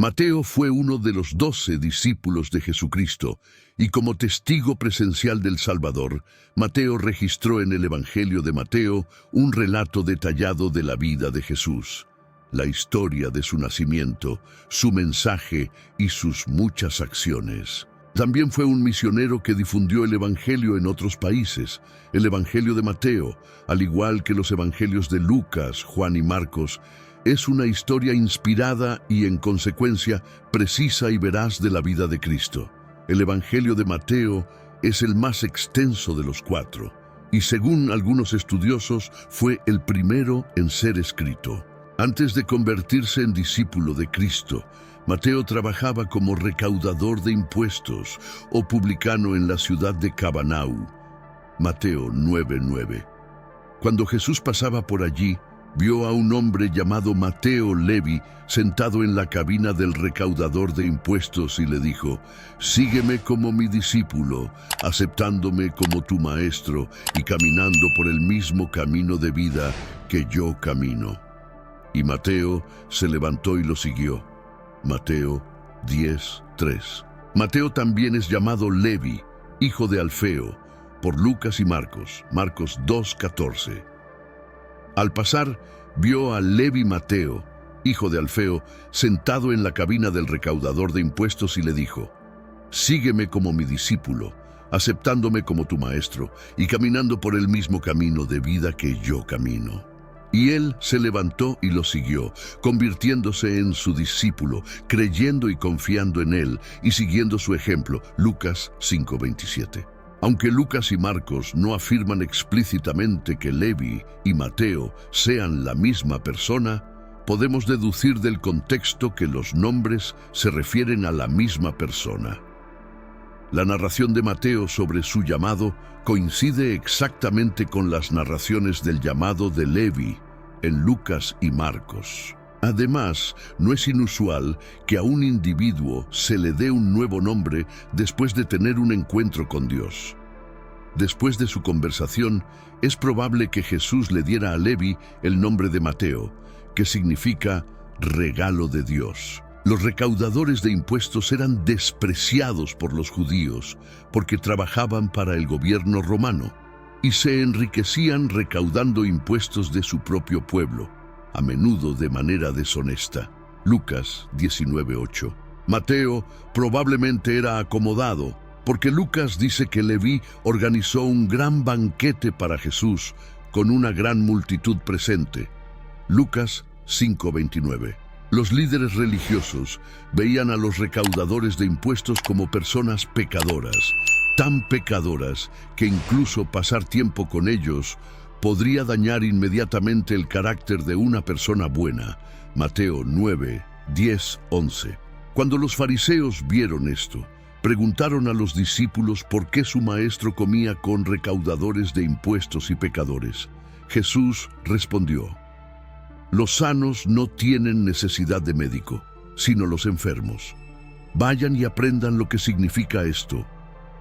Mateo fue uno de los 12 discípulos de Jesucristo, y como testigo presencial del Salvador, Mateo registró en el Evangelio de Mateo un relato detallado de la vida de Jesús, la historia de su nacimiento, su mensaje y sus muchas acciones. También fue un misionero que difundió el Evangelio en otros países. El Evangelio de Mateo, al igual que los Evangelios de Lucas, Juan y Marcos, es una historia inspirada y, en consecuencia, precisa y veraz de la vida de Cristo. El Evangelio de Mateo es el más extenso de los 4, y según algunos estudiosos, fue el primero en ser escrito. Antes de convertirse en discípulo de Cristo, Mateo trabajaba como recaudador de impuestos o publicano en la ciudad de Capernaum. Mateo 9:9. Cuando Jesús pasaba por allí, vio a un hombre llamado Mateo Levi sentado en la cabina del recaudador de impuestos y le dijo: «Sígueme como mi discípulo, aceptándome como tu maestro y caminando por el mismo camino de vida que yo camino». Y Mateo se levantó y lo siguió. Mateo 10:3. Mateo también es llamado Levi, hijo de Alfeo, por Lucas y Marcos, Marcos 2:14. Al pasar, vio a Levi Mateo, hijo de Alfeo, sentado en la cabina del recaudador de impuestos y le dijo: «Sígueme como mi discípulo, aceptándome como tu maestro y caminando por el mismo camino de vida que yo camino». Y él se levantó y lo siguió, convirtiéndose en su discípulo, creyendo y confiando en él y siguiendo su ejemplo. Lucas 5:27. Aunque Lucas y Marcos no afirman explícitamente que Levi y Mateo sean la misma persona, podemos deducir del contexto que los nombres se refieren a la misma persona. La narración de Mateo sobre su llamado coincide exactamente con las narraciones del llamado de Levi en Lucas y Marcos. Además, no es inusual que a un individuo se le dé un nuevo nombre después de tener un encuentro con Dios. Después de su conversación, es probable que Jesús le diera a Levi el nombre de Mateo, que significa regalo de Dios. Los recaudadores de impuestos eran despreciados por los judíos porque trabajaban para el gobierno romano y se enriquecían recaudando impuestos de su propio pueblo, a menudo de manera deshonesta. Lucas 19:8. Mateo probablemente era acomodado, porque Lucas dice que Leví organizó un gran banquete para Jesús con una gran multitud presente. Lucas 5:29. Los líderes religiosos veían a los recaudadores de impuestos como personas pecadoras, tan pecadoras que incluso pasar tiempo con ellos podría dañar inmediatamente el carácter de una persona buena. Mateo 9:10-11. Cuando los fariseos vieron esto, preguntaron a los discípulos por qué su maestro comía con recaudadores de impuestos y pecadores. Jesús respondió: «Los sanos no tienen necesidad de médico, sino los enfermos. Vayan y aprendan lo que significa esto.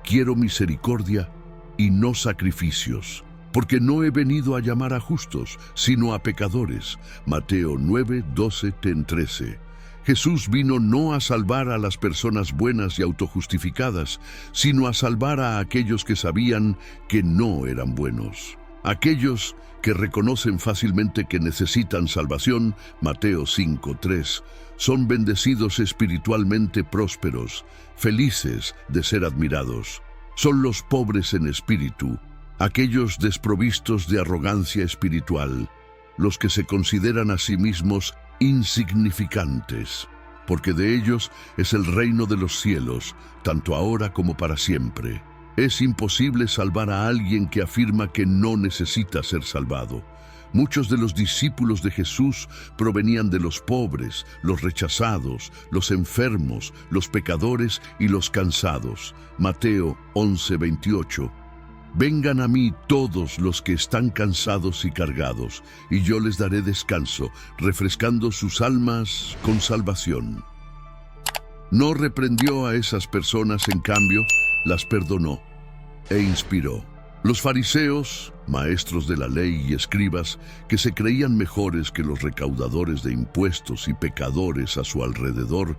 Quiero misericordia y no sacrificios, porque no he venido a llamar a justos, sino a pecadores». Mateo 9:12-13. Jesús vino no a salvar a las personas buenas y autojustificadas, sino a salvar a aquellos que sabían que no eran buenos. Aquellos que reconocen fácilmente que necesitan salvación, Mateo 5:3, son bendecidos espiritualmente prósperos, felices de ser admirados. Son los pobres en espíritu, aquellos desprovistos de arrogancia espiritual, los que se consideran a sí mismos insignificantes, porque de ellos es el reino de los cielos, tanto ahora como para siempre. Es imposible salvar a alguien que afirma que no necesita ser salvado. Muchos de los discípulos de Jesús provenían de los pobres, los rechazados, los enfermos, los pecadores y los cansados. Mateo 11:28. «Vengan a mí todos los que están cansados y cargados, y yo les daré descanso, refrescando sus almas con salvación». No reprendió a esas personas, en cambio, las perdonó e inspiró. Los fariseos, maestros de la ley y escribas, que se creían mejores que los recaudadores de impuestos y pecadores a su alrededor,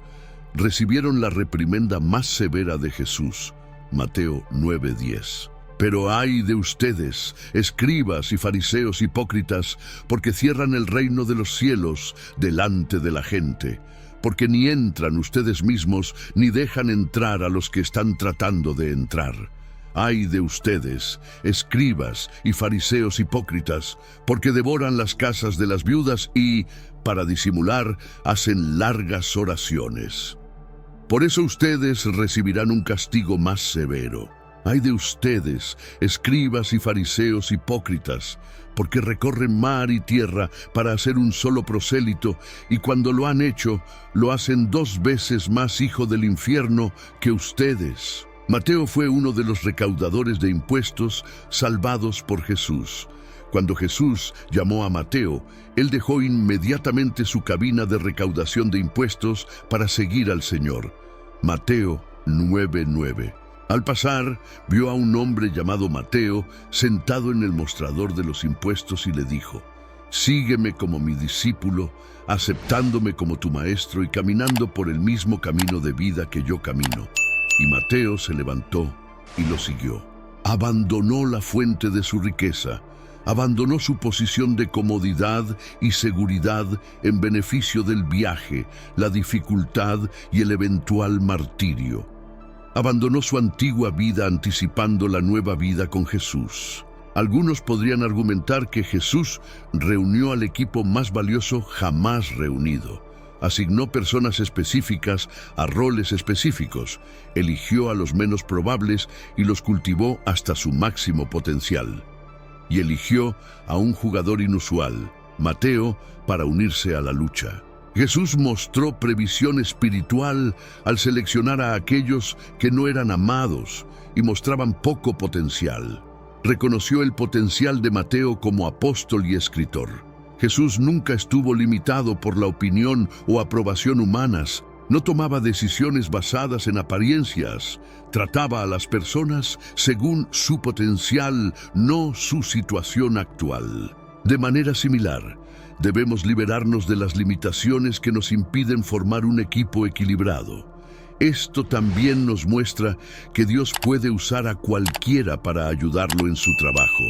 recibieron la reprimenda más severa de Jesús, Mateo 9:10. Pero ay de ustedes, escribas y fariseos hipócritas, porque cierran el reino de los cielos delante de la gente, porque ni entran ustedes mismos ni dejan entrar a los que están tratando de entrar. Ay de ustedes, escribas y fariseos hipócritas, porque devoran las casas de las viudas y, para disimular, hacen largas oraciones. Por eso ustedes recibirán un castigo más severo. Ay de ustedes, escribas y fariseos hipócritas, porque recorren mar y tierra para hacer un solo prosélito, y cuando lo han hecho, lo hacen 2 veces más hijo del infierno que ustedes. Mateo fue uno de los recaudadores de impuestos salvados por Jesús. Cuando Jesús llamó a Mateo, él dejó inmediatamente su cabina de recaudación de impuestos para seguir al Señor. Mateo 9:9. Al pasar, vio a un hombre llamado Mateo sentado en el mostrador de los impuestos y le dijo: «Sígueme como mi discípulo, aceptándome como tu maestro y caminando por el mismo camino de vida que yo camino». Y Mateo se levantó y lo siguió. Abandonó la fuente de su riqueza, abandonó su posición de comodidad y seguridad en beneficio del viaje, la dificultad y el eventual martirio. Abandonó su antigua vida anticipando la nueva vida con Jesús. Algunos podrían argumentar que Jesús reunió al equipo más valioso jamás reunido. Asignó personas específicas a roles específicos, eligió a los menos probables y los cultivó hasta su máximo potencial. Y eligió a un jugador inusual, Mateo, para unirse a la lucha. Jesús mostró previsión espiritual al seleccionar a aquellos que no eran amados y mostraban poco potencial. Reconoció el potencial de Mateo como apóstol y escritor. Jesús nunca estuvo limitado por la opinión o aprobación humanas. No tomaba decisiones basadas en apariencias. Trataba a las personas según su potencial, no su situación actual. De manera similar, debemos liberarnos de las limitaciones que nos impiden formar un equipo equilibrado. Esto también nos muestra que Dios puede usar a cualquiera para ayudarlo en su trabajo.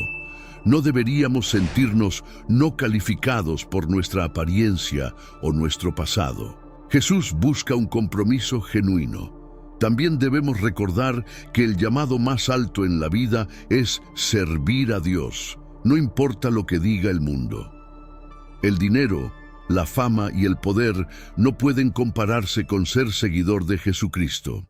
No deberíamos sentirnos no calificados por nuestra apariencia o nuestro pasado. Jesús busca un compromiso genuino. También debemos recordar que el llamado más alto en la vida es servir a Dios, no importa lo que diga el mundo. El dinero, la fama y el poder no pueden compararse con ser seguidor de Jesucristo.